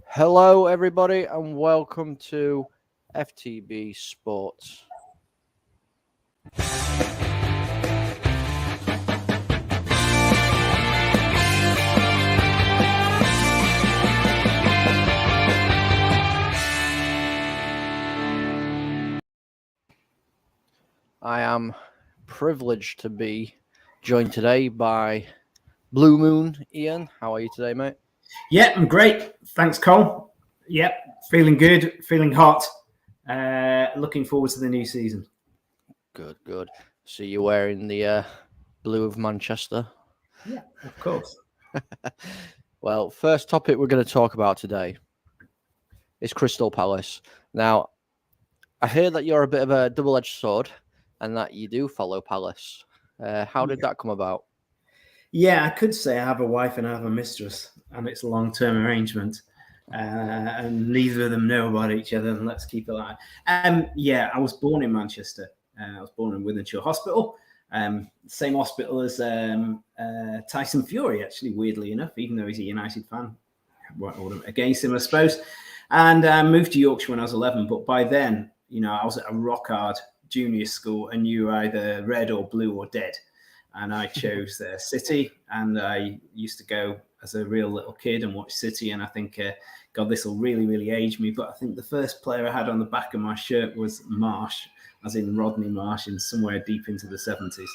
Hello, everybody, and welcome to FTB Sports. I am privileged to be joined today by Blue Moon Ian. How are you today, mate? Yeah, I'm great. Thanks, Colm. Yep, feeling good, feeling hot. Looking forward to the new season. Good. See you wearing the blue of Manchester. Yeah, of course. Well, first topic we're going to talk about today is Crystal Palace. Now, I hear that you're a bit of a double-edged sword and that you do follow Palace. How did that come about? Yeah, I could say I have a wife and I have a mistress, and it's a long-term arrangement. And neither of them know about each other, and let's keep it alive. Yeah, I was born in Manchester. I was born in Wythenshawe Hospital, same hospital as Tyson Fury, actually, weirdly enough, even though he's a United fan. I won't hold him against him, I suppose. And moved to Yorkshire when I was 11, but by then, I was at a rock hard junior school, and you were either red or blue or dead. And I chose City, and I used to go as a real little kid and watch City. And I think, God, this will really, really age me. But I think the first player I had on the back of my shirt was Marsh, as in Rodney Marsh, in somewhere deep into the 70s.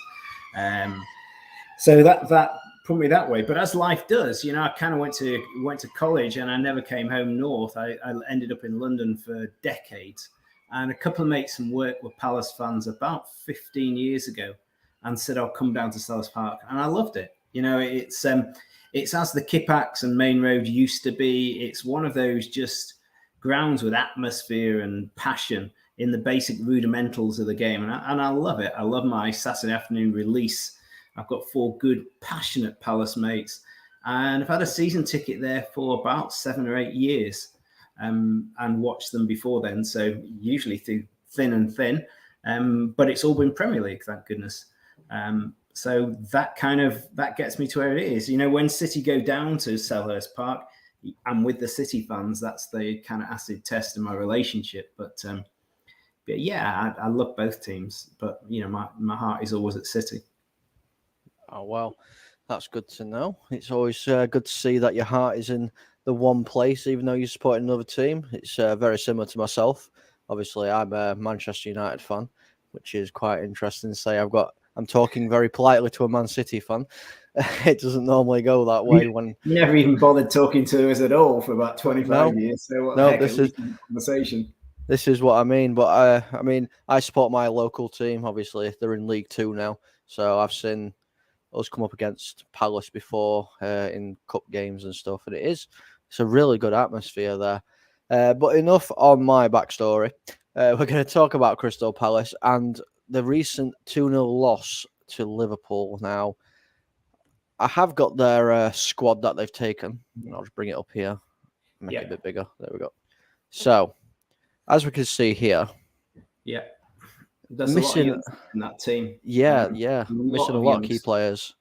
So that put me that way. But as life does, I kind of went to college, and I never came home north. I ended up in London for decades. And a couple of mates from work were Palace fans about 15 years ago, and said I'll come down to Selhurst Park, and I loved it. It's as the Kippax and Main Road used to be. It's one of those just grounds with atmosphere and passion in the basic rudimentals of the game, and I love it. I love my Saturday afternoon release. I've got 4 good, passionate Palace mates, and I've had a season ticket there for about 7 or 8 years, and watched them before then. So usually through thin and thin, but it's all been Premier League, thank goodness. So that gets me to where it is. When City go down to Selhurst Park, I'm with the City fans. That's the kind of acid test of my relationship. But yeah, I love both teams. But my heart is always at City. Oh well, that's good to know. It's always good to see that your heart is in the one place, even though you support another team. It's very similar to myself. Obviously, I'm a Manchester United fan, which is quite interesting to say. I'm talking very politely to a Man City fan. It doesn't normally go that way. When you never even bothered talking to us at all for about 25 years. So what the heck, this is conversation. This is what I mean. But I support my local team. Obviously, they're in League 2 now, so I've seen us come up against Palace before in cup games and stuff, and it's a really good atmosphere there. But enough on my backstory. We're going to talk about Crystal Palace and the recent 2-0 loss to Liverpool. Now, I have got their squad that they've taken. I'll just bring it up here, make it a bit bigger. There we go. So, as we can see here, there's missing a lot in that team. Yeah, missing a lot of key players.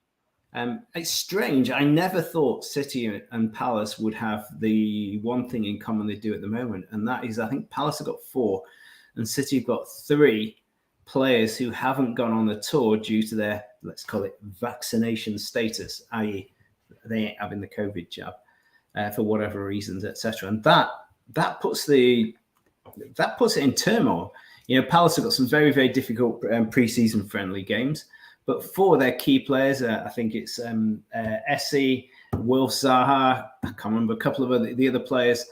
It's strange. I never thought City and Palace would have the one thing in common they do at the moment, and that is, I think Palace have got 4, and City have got 3 players who haven't gone on the tour due to their, let's call it, vaccination status, i.e. they ain't having the COVID jab for whatever reasons, etc. And that puts it in turmoil. Palace have got some very, very difficult pre-season friendly games, but 4 of their key players, I think it's Essie, Will Zaha, I can't remember, a couple of the other players,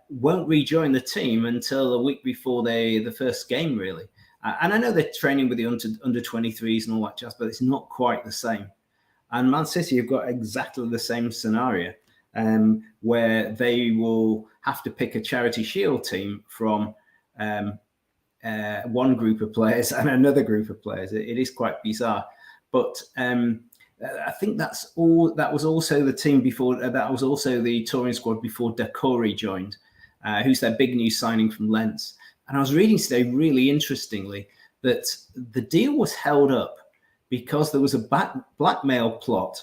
won't rejoin the team until a week before the first game, really. And I know they're training with the under 23s and all that jazz, but it's not quite the same. And Man City have got exactly the same scenario, where they will have to pick a Charity Shield team from one group of players and another group of players. It is quite bizarre. But I think that was also the team before. That was also the touring squad before Decore joined, who's their big new signing from Lens. And I was reading today, really interestingly, that the deal was held up because there was a blackmail plot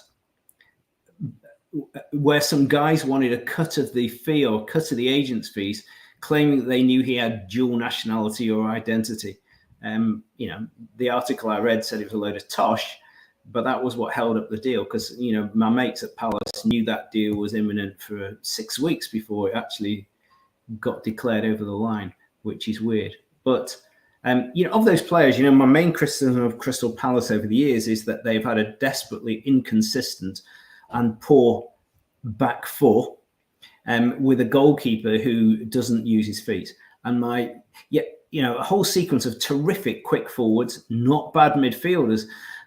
where some guys wanted a cut of the fee or cut of the agent's fees, claiming that they knew he had dual nationality or identity. The article I read said it was a load of tosh, but that was what held up the deal, because my mates at Palace knew that deal was imminent for 6 weeks before it actually got declared over the line, which is weird. But of those players, my main criticism of Crystal Palace over the years is that they've had a desperately inconsistent and poor back four, with a goalkeeper who doesn't use his feet. And a whole sequence of terrific quick forwards, not bad midfielders,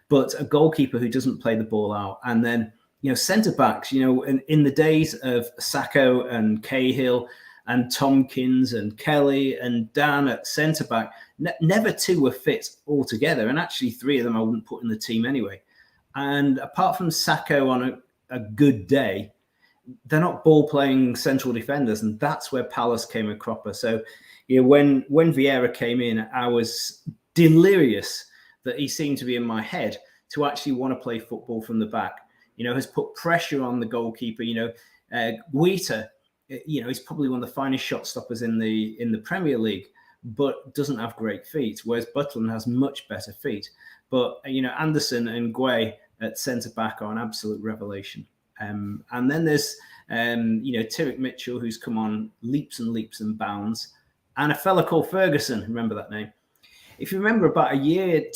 but a goalkeeper who doesn't play the ball out. And then, centre backs, in the days of Sacco and Cahill and Tompkins and Kelly and Dan at centre back, never two were fit altogether. And actually 3 of them I wouldn't put in the team anyway. And apart from Sacco on a good day, they're not ball playing central defenders. And that's where Palace came a cropper. So, when Vieira came in, I was delirious that he seemed to be in my head to actually want to play football from the back. Has put pressure on the goalkeeper. Guita, he's probably one of the finest shot stoppers in the Premier League, but doesn't have great feet, whereas Butland has much better feet. But, Anderson and Guay at centre-back are an absolute revelation. And then there's, Tyrek Mitchell, who's come on leaps and leaps and bounds, and a fella called Ferguson. Remember that name? If you remember, about 2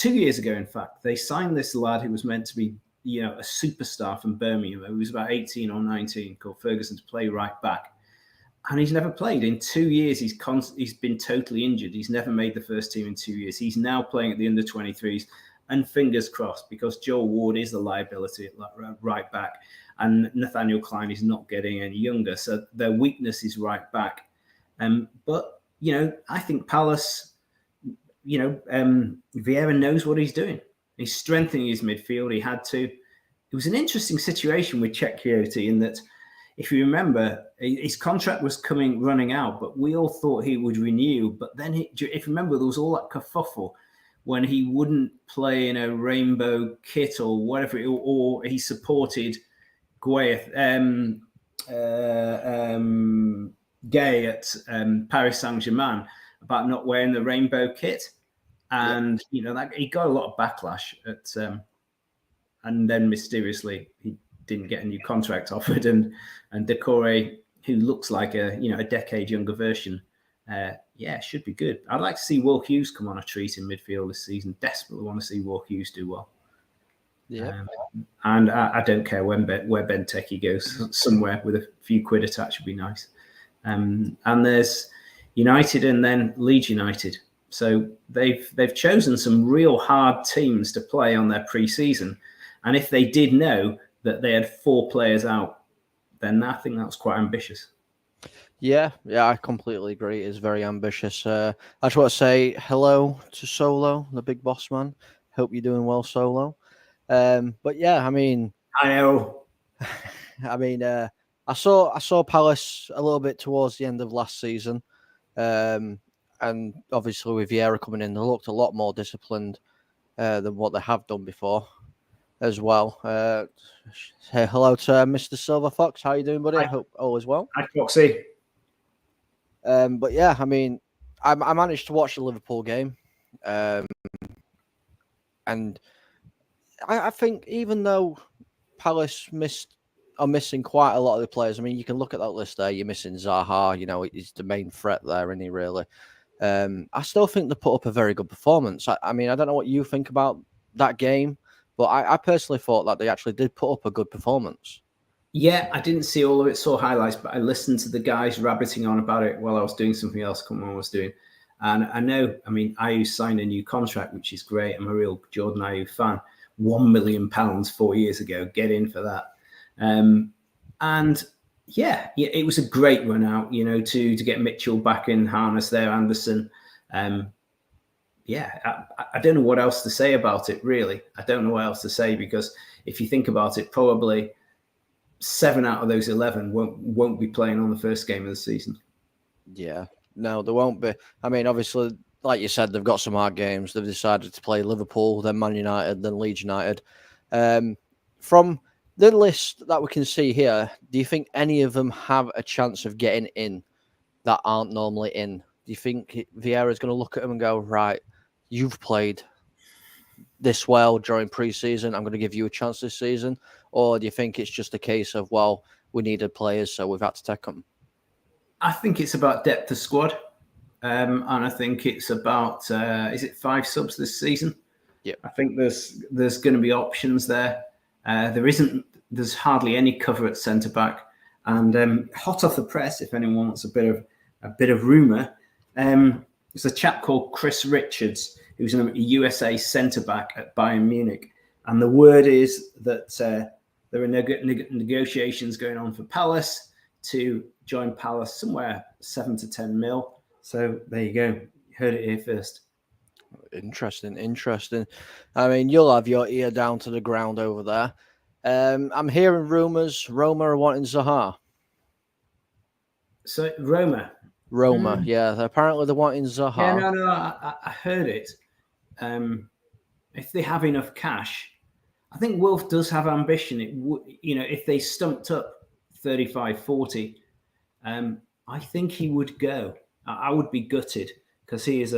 years ago, in fact, they signed this lad who was meant to be, a superstar from Birmingham, who was about 18 or 19, called Ferguson, to play right back. And he's never played. In 2 years, he's been totally injured. He's never made the first team in 2 years. He's now playing at the under-23s, and fingers crossed, because Joel Ward is the liability at right back, and Nathaniel Klein is not getting any younger. So their weakness is right back. But, I think Palace, Vieira knows what he's doing. He's strengthening his midfield. He had to. It was an interesting situation with Czech Kyoto in that, if you remember, his contract was running out, but we all thought he would renew. But then, if you remember, there was all that kerfuffle when he wouldn't play in a rainbow kit or whatever, or he supported Gay at Paris Saint-Germain about not wearing the rainbow kit. And, that he got a lot of backlash and then mysteriously he didn't get a new contract offered. And Decore, who looks like a decade younger version, should be good. I'd like to see Will Hughes come on a treat in midfield this season. Desperately want to see Will Hughes do well. Yeah. And I don't care where Benteke goes. Somewhere with a few quid attached would be nice. And there's United and then Leeds United. So they've chosen some real hard teams to play on their pre-season. And if they did know that they had 4 players out, then I think that was quite ambitious. Yeah, I completely agree. It's very ambitious. I just want to say hello to Solo, the big boss man. Hope you're doing well, Solo. But yeah, I mean, I know. I saw Palace a little bit towards the end of last season, and obviously with Vieira coming in, they looked a lot more disciplined than what they have done before, as well. Say hello to Mr. Silver Fox. How you doing, buddy? I hope all is well. Hi, Foxy. But yeah, I mean, I managed to watch the Liverpool game, and I think even though Palace are missing quite a lot of the players, I mean, you can look at that list there. You're missing Zaha. He's the main threat there, isn't he? Really, I still think they put up a very good performance. I mean, I don't know what you think about that game, but I personally thought that they actually did put up a good performance. Yeah, I didn't see all of it, saw highlights, but I listened to the guys rabbiting on about it while I was doing something else Colm was doing. And I know, I mean, Ayew signed a new contract, which is great. I'm a real Jordan Ayew fan. £1 million 4 years ago. Get in for that. And yeah, it was a great run out, to get Mitchell back in harness there, Anderson. I don't know what else to say about it, really. I don't know what else to say, because if you think about it, probably 7 out of those 11 won't be playing on the first game of the season. Yeah, no, there won't be. I mean, obviously, like you said, they've got some hard games. They've decided to play Liverpool, then Man United, then Leeds United. From The list that we can see here, do you think any of them have a chance of getting in that aren't normally in? Do you think Vieira's going to look at them and go, right, you've played this well during pre-season, I'm going to give you a chance this season? Or do you think it's just a case of, well, we needed players, so we've had to take them? I think it's about depth of squad. And I think it's about, is it 5 subs this season? Yeah. I think there's going to be options there. There's hardly any cover at centre back. And hot off the press, if anyone wants a bit of rumour, there's a chap called Chris Richards, who's a USA centre back at Bayern Munich. And the word is that there are negotiations going on for Palace to join Palace somewhere 7 to 10 mil. So there you go. You heard it here first. Interesting. I mean, you'll have your ear down to the ground over there. I'm hearing rumours Roma are wanting Zaha. So Roma, yeah. Apparently they're wanting Zaha. Yeah, no, I heard it. If they have enough cash, I think Wolf does have ambition. If they stumped up 35, 40, I think he would go. I would be gutted because he is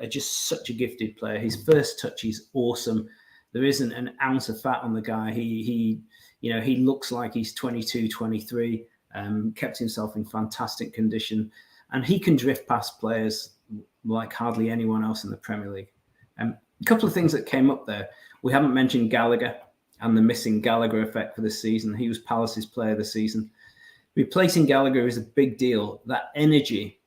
just such a gifted player. His first touch is awesome. There isn't an ounce of fat on the guy. He looks like he's 22, 23, kept himself in fantastic condition. And he can drift past players like hardly anyone else in the Premier League. A couple of things that came up there. We haven't mentioned Gallagher and the missing Gallagher effect for this season. He was Palace's player of the season. Replacing Gallagher is a big deal. That energy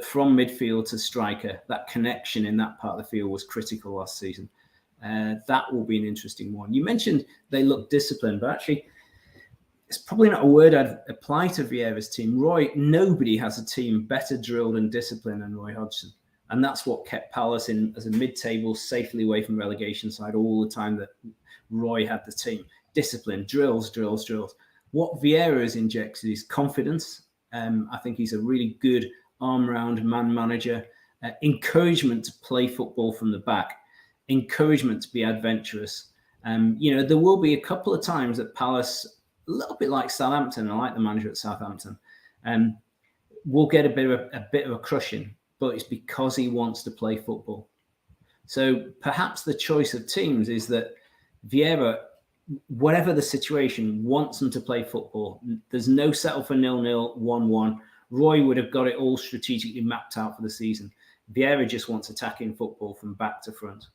from midfield to striker, that connection in that part of the field was critical last season. That will be an interesting one. You mentioned they look disciplined, but actually, it's probably not a word I'd apply to Vieira's team. Nobody has a team better drilled and disciplined than Roy Hodgson. And that's what kept Palace in as a mid-table, safely away from relegation side all the time that Roy had the team. Discipline, drills. What Vieira has injected is confidence. I think he's a really good arm-round man manager. Encouragement to play football from the back. Encouragement to be adventurous. There will be a couple of times that Palace, a little bit like Southampton, I like the manager at Southampton, will get a bit of a crushing, but it's because he wants to play football. So perhaps the choice of teams is that Vieira, whatever the situation, wants them to play football. There's no settle for 0-0, 1-1. Roy would have got it all strategically mapped out for the season. Vieira just wants attacking football from back to front.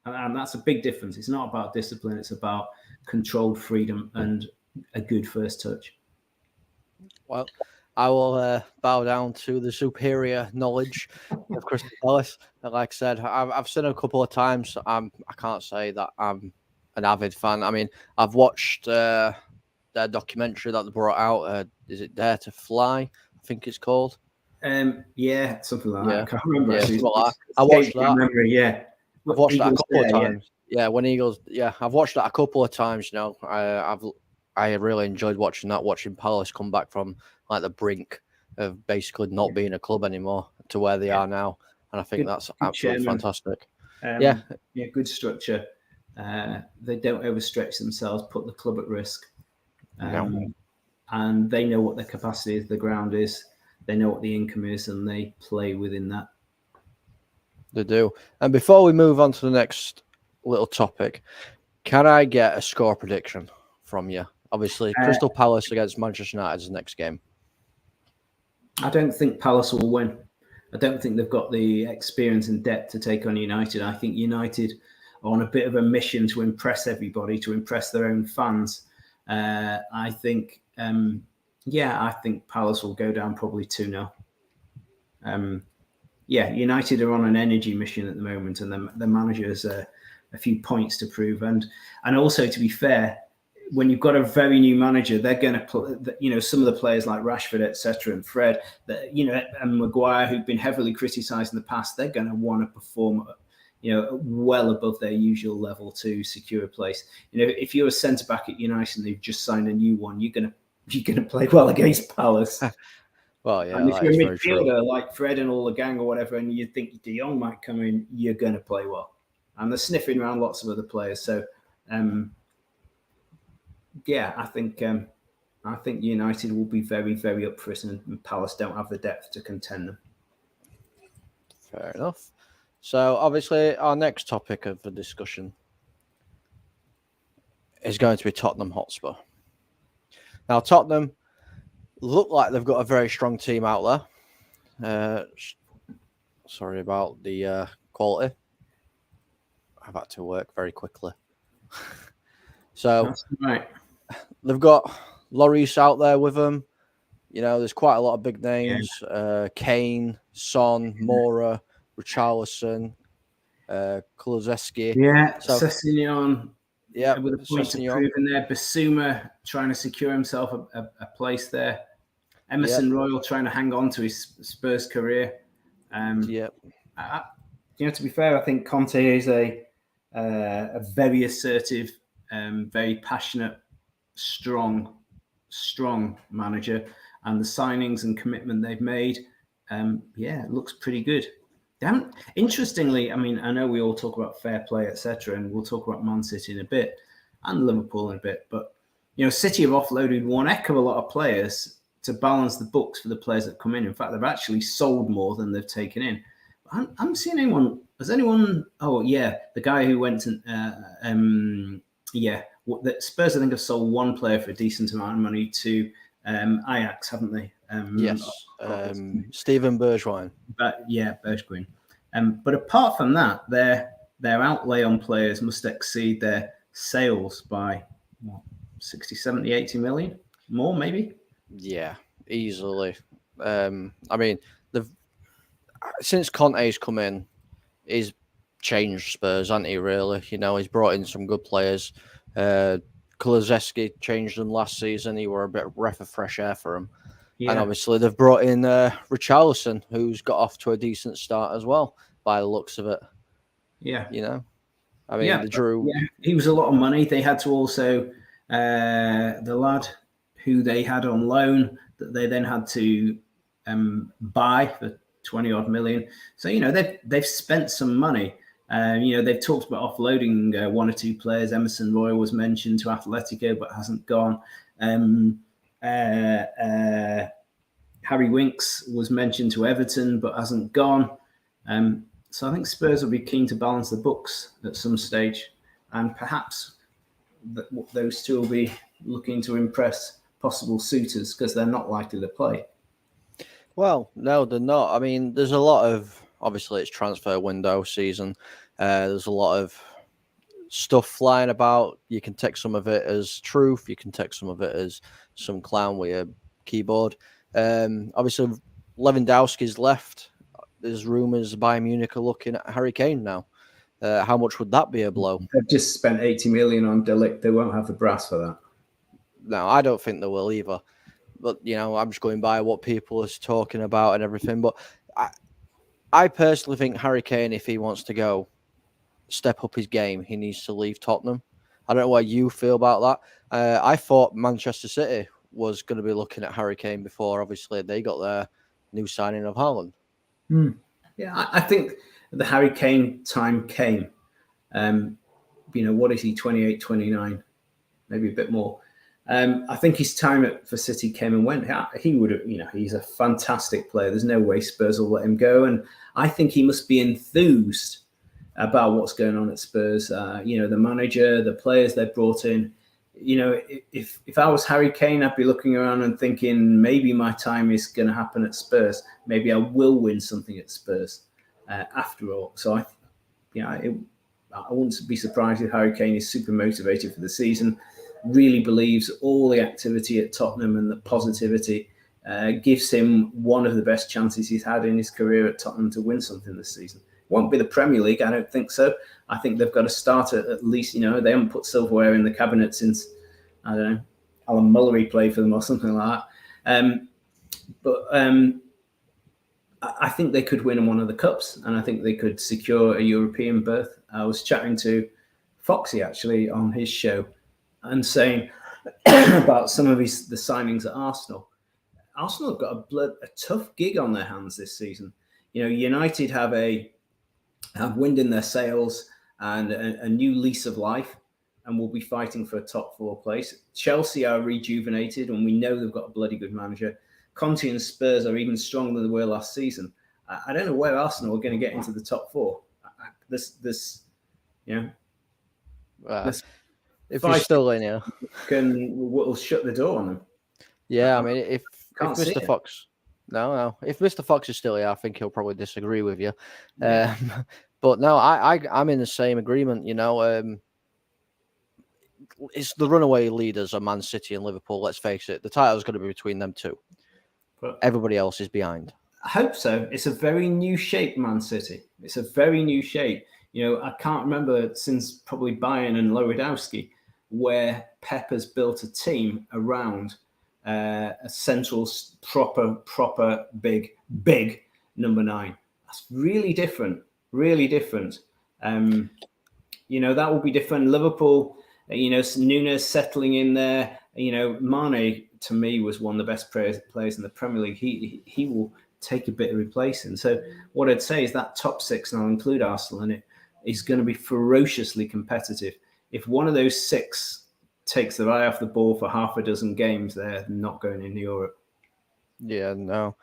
And that's a big difference. It's not about discipline. It's about controlled freedom and a good first touch. Well, I will bow down to the superior knowledge of Crystal Palace. Like I said, I've seen it a couple of times. I can't say that I'm an avid fan. I mean, I've watched their documentary that they brought out. Is it Dare to Fly? I think it's called. Yeah, something like that. I can't remember. Yeah, I watched that. Memory, yeah. I've watched that a couple of times. Yeah, when Eagles. Yeah, I've watched that a couple of times. I really enjoyed watching Palace come back from like the brink of basically not being a club anymore to where they are now, and I think that's absolutely fantastic. Good structure. They don't overstretch themselves, put the club at risk, and they know what the capacity of the ground is. They know what the income is, and they play within that. They do. And before we move on to the next little topic, can I get a score prediction from you? Obviously, Crystal Palace against Manchester United's next game. I don't think Palace will win. I don't think they've got the experience and depth to take on United. I think United are on a bit of a mission to impress everybody, to impress their own fans. I think Palace will go down probably 2-0. United are on an energy mission at the moment, and the manager has a few points to prove. And also, to be fair, when you've got a very new manager, they're going to, some of the players like Rashford, etc., and Fred, and Maguire, who've been heavily criticised in the past, they're going to want to perform, well above their usual level to secure a place. If you're a centre back at United and they've just signed a new one, you're going to play well against Palace. Well, yeah, and if you're a midfielder like Fred and all the gang or whatever, and you think De Jong might come in, you're going to play well. And they're sniffing around lots of other players. So, yeah, I think United will be very, very up for it, and Palace don't have the depth to contend them. Fair enough. So obviously, our next topic of the discussion is going to be Tottenham Hotspur. Now, Tottenham look like they've got a very strong team out there. Sorry about the quality. I've had to work very quickly. So That's right. they've got Lloris out there with them. You know, there's quite a lot of big names: Kane, Son, Mora, Richarlison, Kulusevski. Yeah, So Sessegnon. yeah, With a point to prove in there. Basuma trying to secure himself a place there. Emerson Royal trying to hang on to his Spurs career. To be fair, I think Conte is a very assertive, very passionate, strong manager, and the signings and commitment they've made, it looks pretty good. Interestingly, I mean, I know we all talk about fair play, etc., and we'll talk about Man City in a bit and Liverpool in a bit, but City have offloaded one heck of a lot of players to balance the books for the players that come in. In fact, they've actually sold more than they've taken in. I haven't seen anyone. Has anyone? Oh yeah, the guy who went to the Spurs, I think, have sold one player for a decent amount of money to Ajax, haven't they? Yes, Steven Bergwijn. Bergwijn. But apart from that, their outlay on players must exceed their sales by 60, 70, 80 million more, maybe. Yeah, easily. I mean, since Conte's come in, he's changed Spurs, hasn't he, really? He's brought in some good players. Kulusevski changed them last season. He were a bit breath of fresh air for him. Yeah. And obviously they've brought in Richarlison, who's got off to a decent start as well, by the looks of it. Yeah. I mean, they drew... Yeah, he was a lot of money. They had to also... the lad who they had on loan that they then had to buy for 20 odd million. So, they've spent some money. They've talked about offloading one or two players. Emerson Royal was mentioned to Atletico, but hasn't gone. Harry Winks was mentioned to Everton, but hasn't gone. So I think Spurs will be keen to balance the books at some stage, and perhaps those two will be looking to impress possible suitors because they're not likely to play. Well, no, they're not. I mean, there's a lot of... Obviously, it's transfer window season. There's a lot of stuff flying about. You can take some of it as truth. You can take some of it as some clown with a keyboard. Obviously, Lewandowski's left. There's rumours Bayern Munich are looking at Harry Kane now. How much would that be a blow? They've just spent 80 million on De Ligt. They won't have the brass for that. No, I don't think they will either. But, I'm just going by what people are talking about and everything. But I personally think Harry Kane, if he wants to go step up his game, he needs to leave Tottenham. I don't know what you feel about that. I thought Manchester City was going to be looking at Harry Kane before, obviously, they got their new signing of Haaland. Yeah, I think the Harry Kane time came. What is he, 28, 29, maybe a bit more. I think his time for City came and went. He would have, he's a fantastic player. There's no way Spurs will let him go. And I think he must be enthused about what's going on at Spurs. The manager, the players they've brought in. If I was Harry Kane, I'd be looking around and thinking, maybe my time is going to happen at Spurs. Maybe I will win something at Spurs after all. So I wouldn't be surprised if Harry Kane is super motivated for the season. Really believes all the activity at Tottenham and the positivity gives him one of the best chances he's had in his career at Tottenham to win something this season. Won't be the Premier League, I don't think so. I think they've got to start at least, they haven't put silverware in the cabinet since, I don't know, Alan Mullery played for them or something like that. But I think they could win one of the cups, and I think they could secure a European berth. I was chatting to Foxy, actually, on his show, and saying about some of the signings at Arsenal. Arsenal have got a tough gig on their hands this season. United have wind in their sails and a new lease of life. and will be fighting for a top 4 place. Chelsea are rejuvenated, and we know they've got a bloody good manager. Conte and Spurs are even stronger than they were last season. I don't know where Arsenal are going to get into the top 4. If you're still in here, will shut the door on them. Yeah, I mean, if Mr. Fox, if Mr. Fox is still here, I think he'll probably disagree with you. Yeah. But no, I'm in the same agreement. It's the runaway leaders are Man City and Liverpool. Let's face it, the title's going to be between them two. But everybody else is behind. I hope so. It's a very new shape, Man City. It's a very new shape. I can't remember since probably Bayern and Lewandowski where Pep has built a team around a central, proper, big number 9. That's really different. Really different. That will be different. Liverpool, Nunes settling in there. Mane to me was one of the best players in the Premier League. He will take a bit of replacing. So what I'd say is that top 6, and I'll include Arsenal in it, is going to be ferociously competitive. If one of those 6 takes their eye off the ball for half a dozen games, they're not going into Europe. Yeah, no.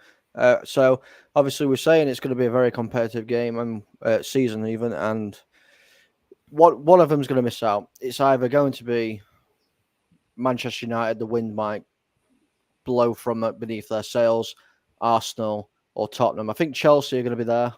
So obviously we're saying it's going to be a very competitive game and season even, and one of them's going to miss out. It's either going to be Manchester United, the wind might blow from beneath their sails, Arsenal or Tottenham. I think Chelsea are going to be there.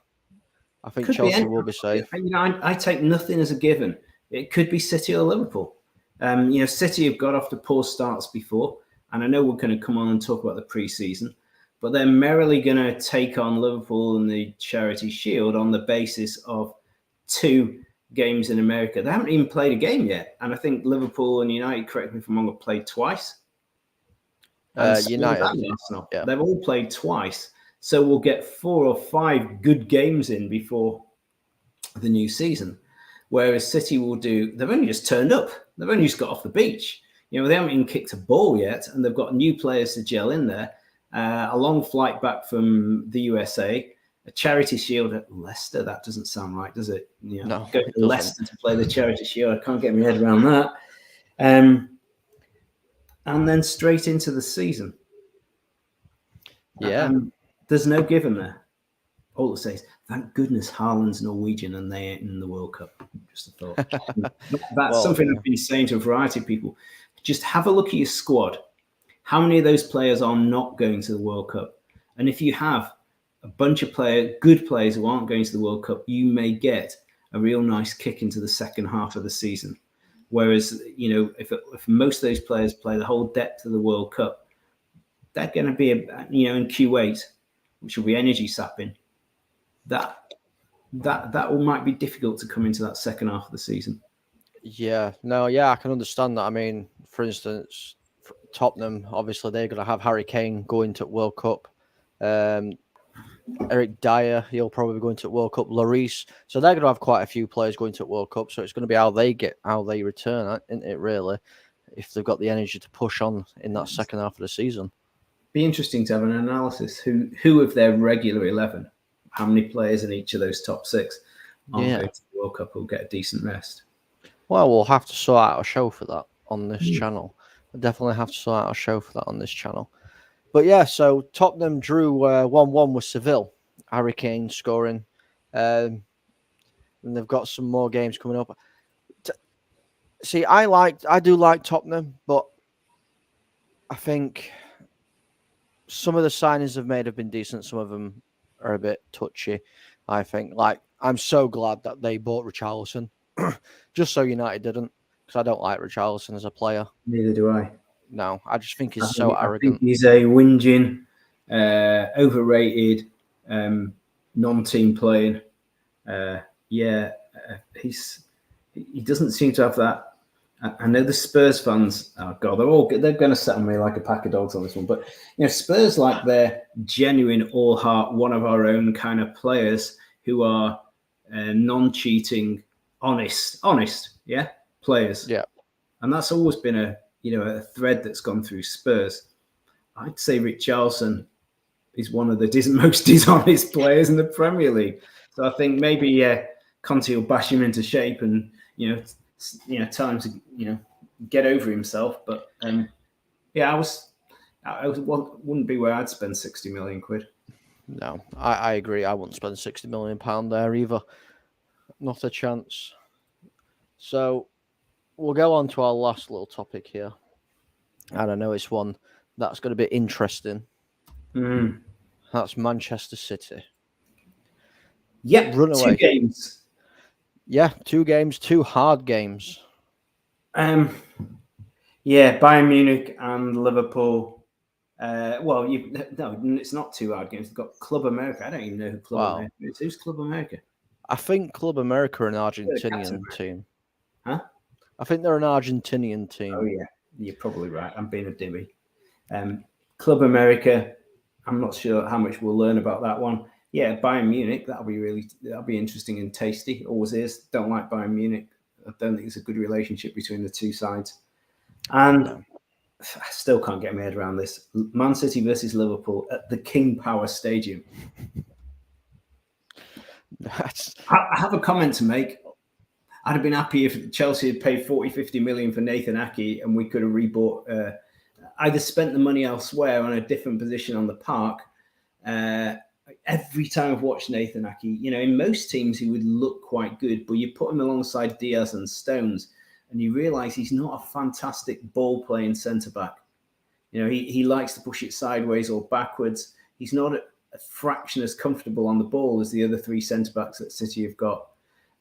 I think Chelsea will be safe. I take nothing as a given. It could be City or Liverpool. City have got off to poor starts before, and I know we're going to come on and talk about the pre-season, but they're merrily going to take on Liverpool in the Charity Shield on the basis of 2 games in America. They haven't even played a game yet, and I think Liverpool and United, correct me if I'm wrong, have played twice. United, Arsenal. Yeah. They've all played twice, so we'll get 4 or 5 good games in before the new season. Whereas City will they've only just turned up. They've only just got off the beach. They haven't even kicked a ball yet, and they've got new players to gel in there. A long flight back from the USA, a Charity Shield at Leicester. That doesn't sound right, does it? No, go to Leicester to play the Charity Shield. I can't get my head around that. And then straight into the season. Yeah. There's no given there. All it says, thank goodness Haaland's Norwegian and they ain't in the World Cup. Just a thought. That's something I've been saying to a variety of people. Just have a look at your squad. How many of those players are not going to the World Cup? And if you have a bunch of good players who aren't going to the World Cup, you may get a real nice kick into the second half of the season. Whereas, if most of those players play the whole depth of the World Cup, they're going to be, in Q8, which will be energy sapping. That might be difficult to come into that second half of the season. Yeah, I can understand that. I mean, for instance, Tottenham, obviously they're going to have Harry Kane going to World Cup. Eric Dyer, he'll probably be going to World Cup. Lloris, so they're going to have quite a few players going to World Cup. So it's going to be how they return, isn't it? Really, if they've got the energy to push on in that second half of the season. Be interesting to have an analysis. Who of their regular 11? How many players in each of those top 6 aren't going to the World Cup will get a decent rest? Well, we'll have to sort out a show for that on this channel. We'll definitely have to sort out a show for that on this channel. But yeah, so Tottenham drew 1-1 with Seville. Harry Kane scoring. And they've got some more games coming up. See, I do like Tottenham, but I think some of the signings they've made have been decent. Some of them are a bit touchy, I think. I'm so glad that they bought Richarlison, just so United didn't, because I don't like Richarlison as a player. Neither do I. No, I just think he's so arrogant. I think he's a whinging, overrated, non-team playing. He doesn't seem to have that. I know the Spurs fans, oh God, they're going to set on me like a pack of dogs on this one. But Spurs like they're genuine, all heart, one of our own kind of players who are non-cheating, honest, players. Yeah, and that's always been a thread that's gone through Spurs. I'd say Richarlison is one of the most dishonest players in the Premier League. So I think maybe Conte will bash him into shape and tell him to get over himself. But yeah, I wouldn't be where I'd spend 60 million quid. No, I agree. I wouldn't spend £60 million there either. Not a chance. So we'll go on to our last little topic here. And I know it's one that's going to be interesting. That's Manchester City. Yep, Runaway. 2 games. Yeah, 2 games, 2 hard games. Yeah, Bayern Munich and Liverpool. No, it's not 2 hard games. They've got Club America. I don't even know who Club America is. Who's Club America? I think Club America are an Argentinian team. Huh? I think they're an Argentinian team. Oh, yeah. You're probably right. I'm being a dimmy. Club America, I'm not sure how much we'll learn about that one. Yeah, Bayern Munich, that'll be interesting and tasty. Always is. Don't like Bayern Munich. I don't think it's a good relationship between the two sides. And I still can't get my head around this. Man City versus Liverpool at the King Power Stadium. I have a comment to make. I'd have been happy if Chelsea had paid 40-50 million for Nathan Ake and we could have rebought, either spent the money elsewhere on a different position on the park. Every time I've watched Nathan Ake, in most teams he would look quite good, but you put him alongside Diaz and Stones and you realise he's not a fantastic ball-playing centre-back. He likes to push it sideways or backwards. He's not a fraction as comfortable on the ball as the other 3 centre-backs that City have got.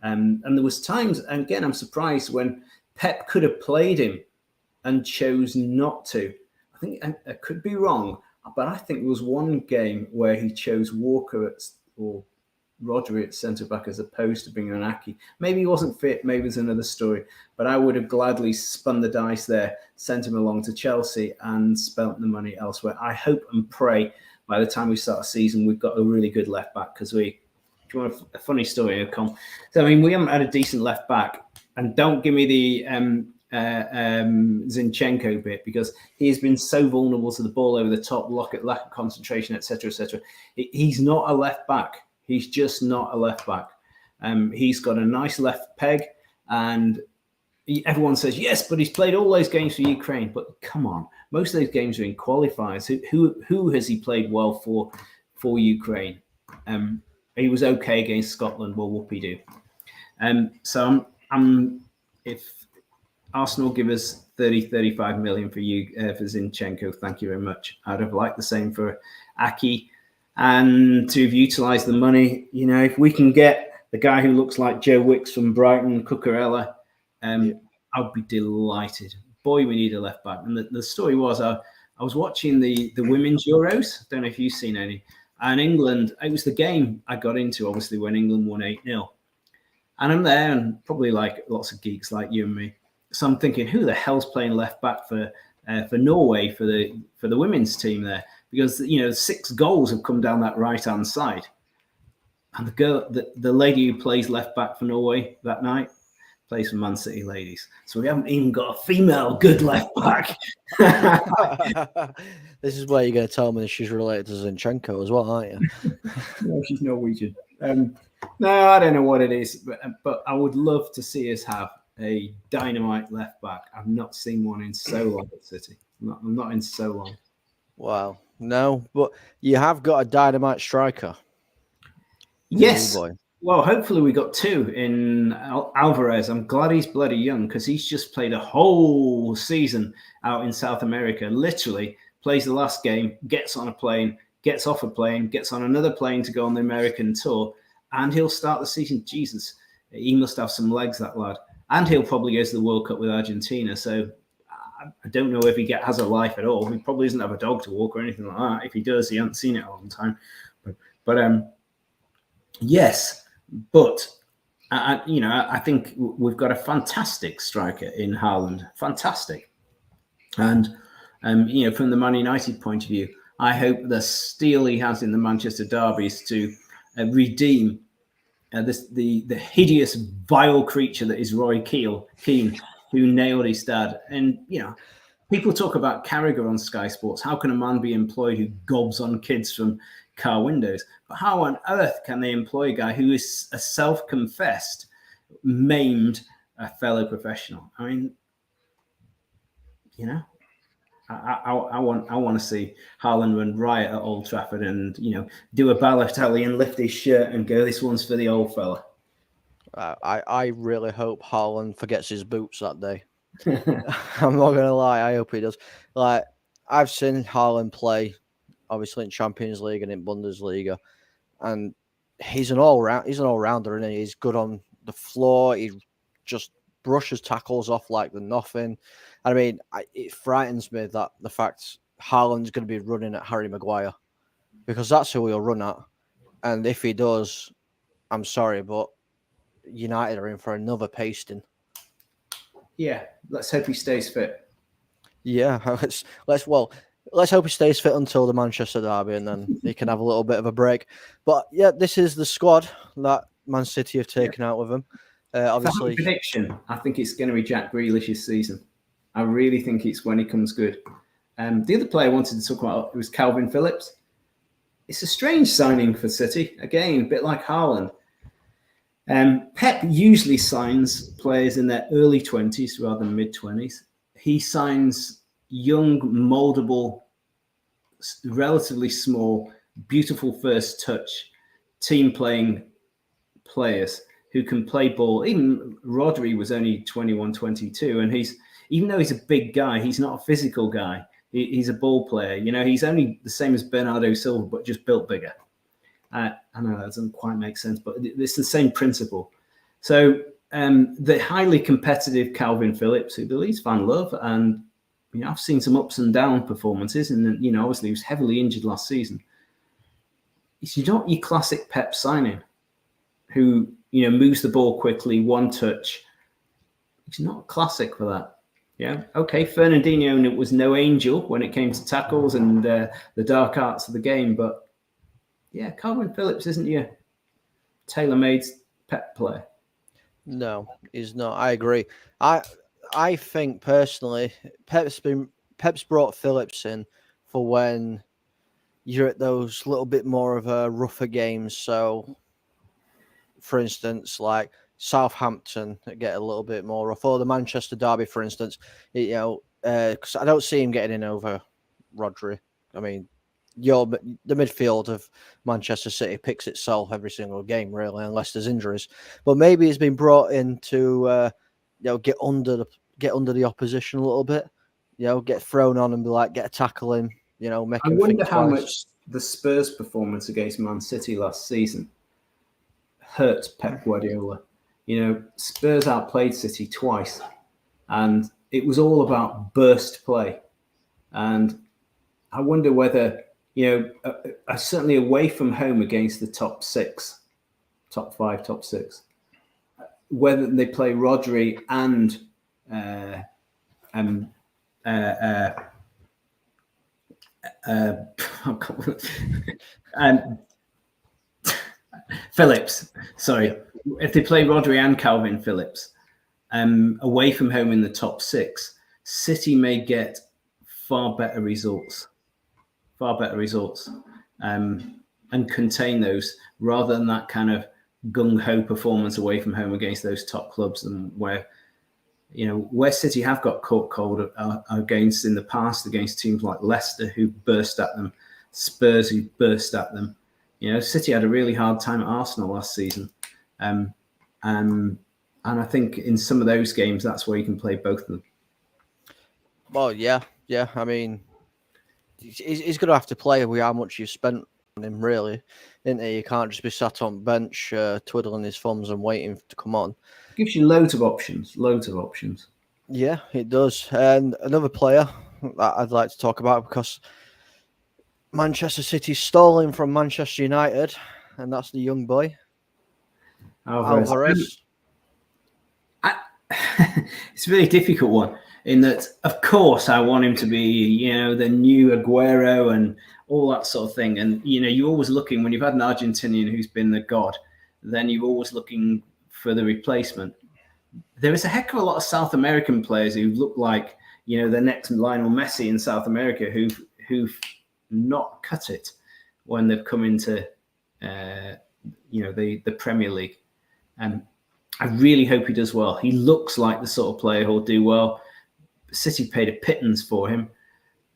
And there was times, and again, I'm surprised when Pep could have played him and chose not to. I think I could be wrong, but I think there was one game where he chose Walker or Rodri at centre-back as opposed to bringing an Ake. Maybe he wasn't fit, maybe there's another story, but I would have gladly spun the dice there, sent him along to Chelsea and spent the money elsewhere. I hope and pray by the time we start the season, we've got a really good left-back because if you want a funny story here, Colm. So, we haven't had a decent left-back, and don't give me the Zinchenko bit because he has been so vulnerable to the ball over the top, lack of concentration, etc., etc. He's not a left-back. He's just not a left-back. He's got a nice left peg, and everyone says, yes, but he's played all those games for Ukraine. But come on, most of those games are in qualifiers. Who has he played well for Ukraine? He was okay against Scotland. Well, whoopie-doo. So if Arsenal give us 30-35 million for Zinchenko, thank you very much. I'd have liked the same for Ake. And to have utilised the money, if we can get the guy who looks like Joe Wicks from Brighton, Cucurella, I'd be delighted. Boy, we need a left back. And the story was, I was watching the women's Euros. I don't know if you've seen any. And England, it was the game I got into, obviously, when England won 8-0. And I'm there, and probably like lots of geeks like you and me. So I'm thinking, who the hell's playing left back for Norway for the women's team there? Because 6 goals have come down that right hand side, and the lady who plays left back for Norway that night plays for Man City ladies. So we haven't even got a female good left back. This is where you're going to tell me she's related to Zinchenko as well, aren't you? No, she's Norwegian. No, I don't know what it is, but I would love to see us have a dynamite left back. I've not seen one in so long at City. I'm not in so long. Wow. No, but you have got a dynamite striker. Yes. Well, hopefully we got 2 in Alvarez. I'm glad he's bloody young because he's just played a whole season out in South America. Literally plays the last game, gets on a plane, gets off a plane, gets on another plane to go on the American tour, and he'll start the season. Jesus, he must have some legs, that lad. And he'll probably go to the World Cup with Argentina. So I don't know if he has a life at all. He probably doesn't have a dog to walk or anything like that. If he does, he hasn't seen it a long time. But yes, but I think we've got a fantastic striker in Haaland. Fantastic. And from the Man United point of view, I hope the steel he has in the Manchester derbies to redeem the hideous, vile creature that is Roy Keane, who nailed his dad. And, people talk about Carragher on Sky Sports. How can a man be employed who gobs on kids from car windows? But how on earth can they employ a guy who is a self-confessed, maimed, a fellow professional. I mean, I want to see Haaland run riot at Old Trafford and do a Balotelli and lift his shirt and go, "This one's for the old fella." I really hope Haaland forgets his boots that day. I'm not gonna lie, I hope he does. Like, I've seen Haaland play, obviously in Champions League and in Bundesliga, and he's an all-rounder, isn't he? He's good on the floor. He just brushes tackles off like the nothing. I mean, it frightens me that the fact Haaland's going to be running at Harry Maguire, because that's who he'll run at. And if he does, I'm sorry, but United are in for another pasting. Yeah, let's hope he stays fit. Yeah, let's hope he stays fit until the Manchester derby, and then he can have a little bit of a break. But yeah, this is the squad that Man City have taken out with him. Obviously, prediction. I think it's going to be Jack Grealish's season. I really think it's when he comes good. The other player I wanted to talk about was Calvin Phillips. It's a strange signing for City. Again, a bit like Haaland. Pep usually signs players in their early 20s rather than mid-20s. He signs young, moldable, relatively small, beautiful first touch, team-playing players who can play ball. Even Rodri was only 21, 22, and even though he's a big guy, he's not a physical guy. He's a ball player. He's only the same as Bernardo Silva, but just built bigger. I know that doesn't quite make sense, but it's the same principle. So the highly competitive Calvin Phillips, who the Leeds fan love, and I've seen some ups and down performances, and obviously he was heavily injured last season. It's not your classic Pep signing, who moves the ball quickly, one touch. He's not classic for that. Yeah, okay. Fernandinho was no angel when it came to tackles and the dark arts of the game, but yeah, Calvin Phillips isn't your tailor-made Pep player. No, he's not. I agree. I think personally, Pep's brought Phillips in for when you're at those little bit more of a rougher games. So, for instance, like Southampton get a little bit more rough, or the Manchester derby, for instance. Because I don't see him getting in over Rodri. I mean, the midfield of Manchester City picks itself every single game, really, unless there's injuries. But maybe he's been brought in to get under the opposition a little bit. Get thrown on and be like, get a tackle in. Make him think twice. I wonder how much the Spurs' performance against Man City last season hurt Pep Guardiola. Spurs outplayed City twice, and it was all about burst play. And I wonder whether, certainly away from home against the top 5, top 6, whether they play Rodri and Phillips. Sorry, if they play Rodri and Calvin Phillips away from home in the top 6, City may get far better results, and contain those rather than that kind of gung-ho performance away from home against those top clubs, and where City have got caught cold against in the past against teams like Leicester who burst at them, Spurs who burst at them. City had a really hard time at Arsenal last season, and I think in some of those games that's where you can play both of them. Well, yeah. I mean, he's going to have to play with how much you've spent on him, really, isn't he? You can't just be sat on bench twiddling his thumbs and waiting to come on. It gives you loads of options. Yeah, it does. And another player that I'd like to talk about, because Manchester City's stalling from Manchester United, and that's the young boy, Alvarez. It's a really difficult one, in that, of course, I want him to be, the new Aguero and all that sort of thing. And, you're always looking, when you've had an Argentinian who's been the god, then you're always looking for the replacement. There is a heck of a lot of South American players who look like, the next Lionel Messi in South America who've not cut it when they've come into, the Premier League. I really hope he does well. He looks like the sort of player who'll do well. City paid a pittance for him.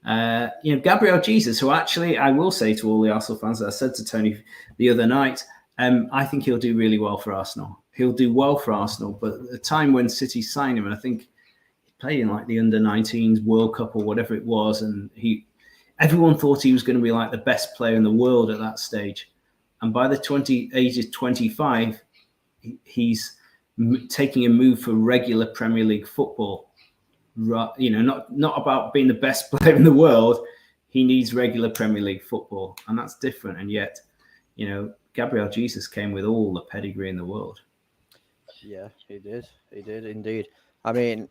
Gabriel Jesus, who actually, I will say to all the Arsenal fans, that I said to Tony the other night, I think he'll do really well for Arsenal. He'll do well for Arsenal, but at the time when City signed him, and I think he played in like the under-19s World Cup or whatever it was, and everyone thought he was going to be like the best player in the world at that stage. And by the age of 25, he's taking a move for regular Premier League football. Not about being the best player in the world. He needs regular Premier League football, and that's different. And yet, Gabriel Jesus came with all the pedigree in the world. Yeah, he did. He did indeed. I mean,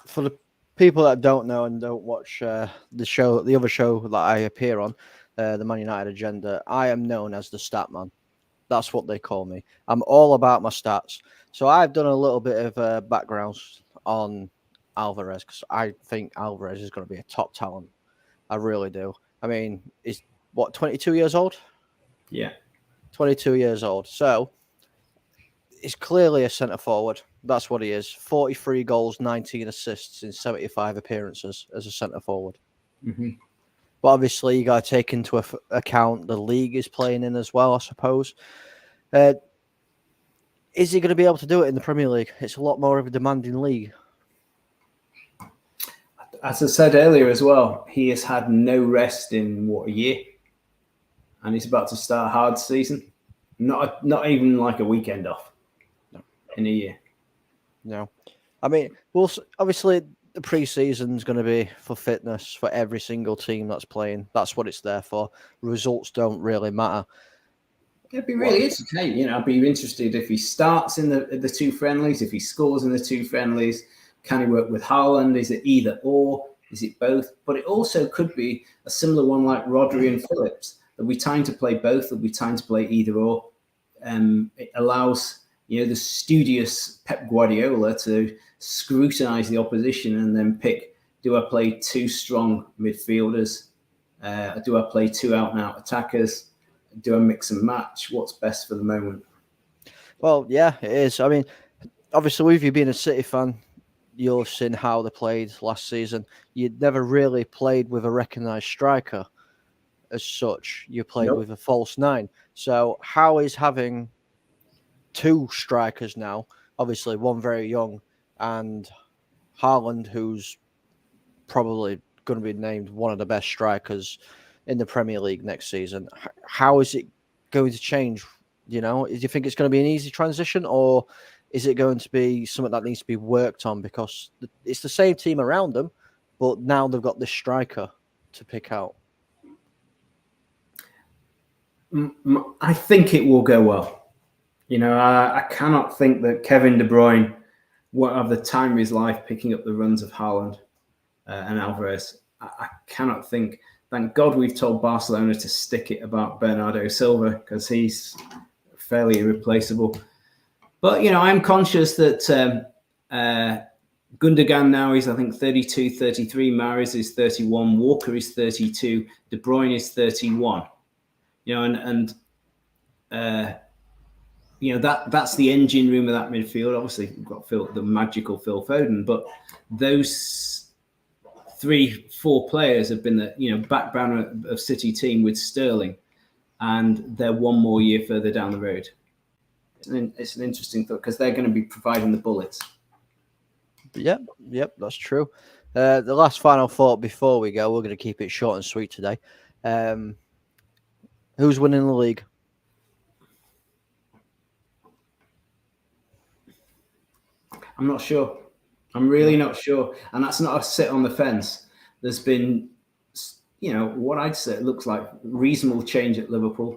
for the people that don't know and don't watch the other show that I appear on, the Man United Agenda, I am known as the stat man. That's what they call me. I'm all about my stats. So I've done a little bit of background on Alvarez because I think Alvarez is going to be a top talent. I really do. I mean, he's 22 years old? Yeah. 22 years old. So he's clearly a centre forward. That's what he is. 43 goals, 19 assists in 75 appearances as a centre forward. Mm-hmm. But obviously, you got to take into account the league is playing in as well, I suppose. Is he going to be able to do it in the Premier League? It's a lot more of a demanding league. As I said earlier as well, he has had no rest in, a year? And he's about to start a hard season. Not even like a weekend off in a year. No. I mean, obviously, the pre-season is going to be for fitness for every single team that's playing. That's what it's there for. Results don't really matter. It'd be really entertaining. I'd be interested if he starts in the two friendlies, if he scores in the two friendlies. Can he work with Haaland? Is it either or? Is it both? But it also could be a similar one like Rodri and Phillips. There'll be time to play both. There'll be time to play either or. It allows the studious Pep Guardiola to scrutinize the opposition and then pick, do I play two strong midfielders? Do I play two out-and-out attackers? Do I mix and match? What's best for the moment? Well, yeah, it is. I mean, obviously, with you being a City fan, you've seen how they played last season. You'd never really played with a recognised striker as such. You played with a false nine. So how is having two strikers now, obviously one very young, and Haaland, who's probably going to be named one of the best strikers in the Premier League next season, how is it going to change? Do you think it's going to be an easy transition, or is it going to be something that needs to be worked on because it's the same team around them, but now they've got this striker to pick out? I think it will go well. I cannot think that Kevin De Bruyne won't have the time of his life picking up the runs of Haaland and Alvarez. I cannot think. Thank God we've told Barcelona to stick it about Bernardo Silva because he's fairly irreplaceable. But, I'm conscious that Gundogan now is, I think, 32, 33. Mahrez is 31. Walker is 32. De Bruyne is 31. That's the engine room of that midfield. Obviously, we've got the magical Phil Foden, but those 3-4 players have been the backbone of City team with Sterling, and they're one more year further down the road. It's an interesting thought because they're going to be providing the bullets. Yep, that's true. The last final thought before we go, we're going to keep it short and sweet today. Who's winning the league? I'm not sure. I'm really not sure. And that's not a sit on the fence. There's been, what I'd say it looks like reasonable change at Liverpool.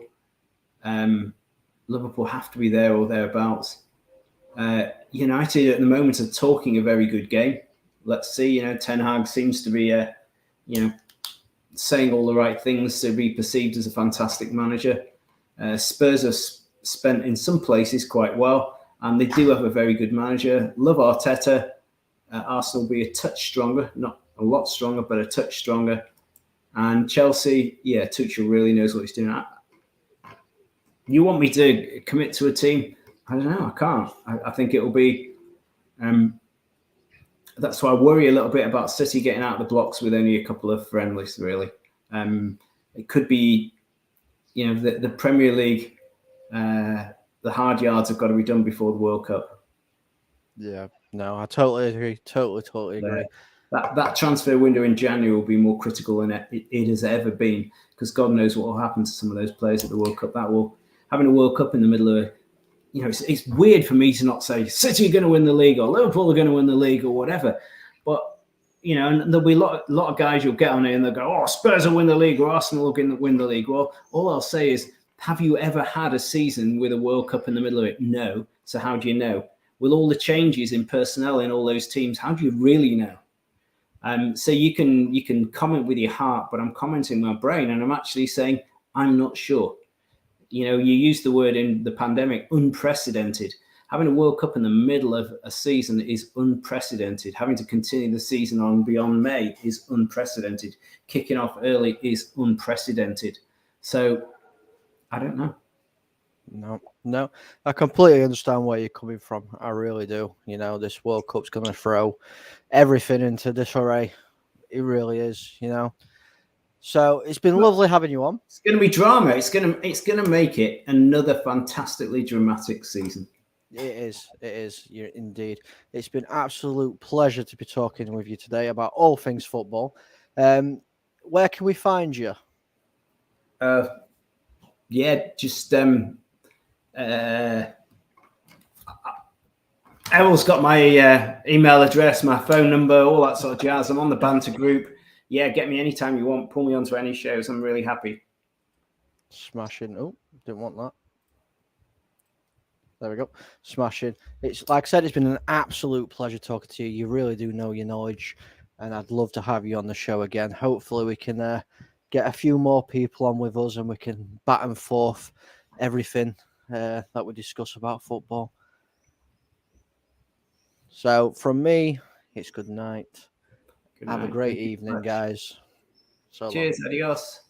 Liverpool have to be there or thereabouts. United at the moment are talking a very good game. Let's see. Ten Hag seems to be, saying all the right things to be perceived as a fantastic manager. Spurs have spent in some places quite well, and they do have a very good manager. Love Arteta. Arsenal will be a touch stronger, not a lot stronger, but a touch stronger. And Chelsea, Tuchel really knows what he's doing. You want me to commit to a team? I don't know. I can't. I think it will be. That's why I worry a little bit about City getting out of the blocks with only a couple of friendlies. Really, it could be, the Premier League. The hard yards have got to be done before the World Cup. Yeah, no, I totally agree. Totally agree. That transfer window in January will be more critical than it has ever been, because God knows what will happen to some of those players at the World Cup. Having a World Cup in the middle of, it's weird for me to not say City are going to win the league or Liverpool are going to win the league or whatever. But, and there'll be a lot of guys you'll get on it and they'll go, oh, Spurs will win the league or Arsenal will win the league. Well, all I'll say is, have you ever had a season with a World Cup in the middle of it? No. So how do you know? With all the changes in personnel in all those teams, how do you really know? So you can comment with your heart, but I'm commenting my brain, and I'm actually saying I'm not sure. You use the word in the pandemic, unprecedented. Having a World Cup in the middle of a season is unprecedented. Having to continue the season on beyond May is unprecedented. Kicking off early is unprecedented. So I don't know. No, I completely understand where you're coming from. I really do. This World Cup's going to throw everything into disarray. It really is, So it's been lovely having you on. It's going to be drama. It's going to make it another fantastically dramatic season. It is. Indeed. It's been absolute pleasure to be talking with you today about all things football. Where can we find you? Just Errol's got my email address, my phone number, all that sort of jazz. I'm on the banter group. Yeah, get me anytime you want. Pull me onto any shows. I'm really happy. Smashing. Oh, didn't want that. There we go. Smashing. It's like I said, it's been an absolute pleasure talking to you. You really do know your knowledge, and I'd love to have you on the show again. Hopefully, we can get a few more people on with us, and we can back and forth everything that we discuss about football. So, from me, it's good night. Have a great evening, guys. Cheers. Adios.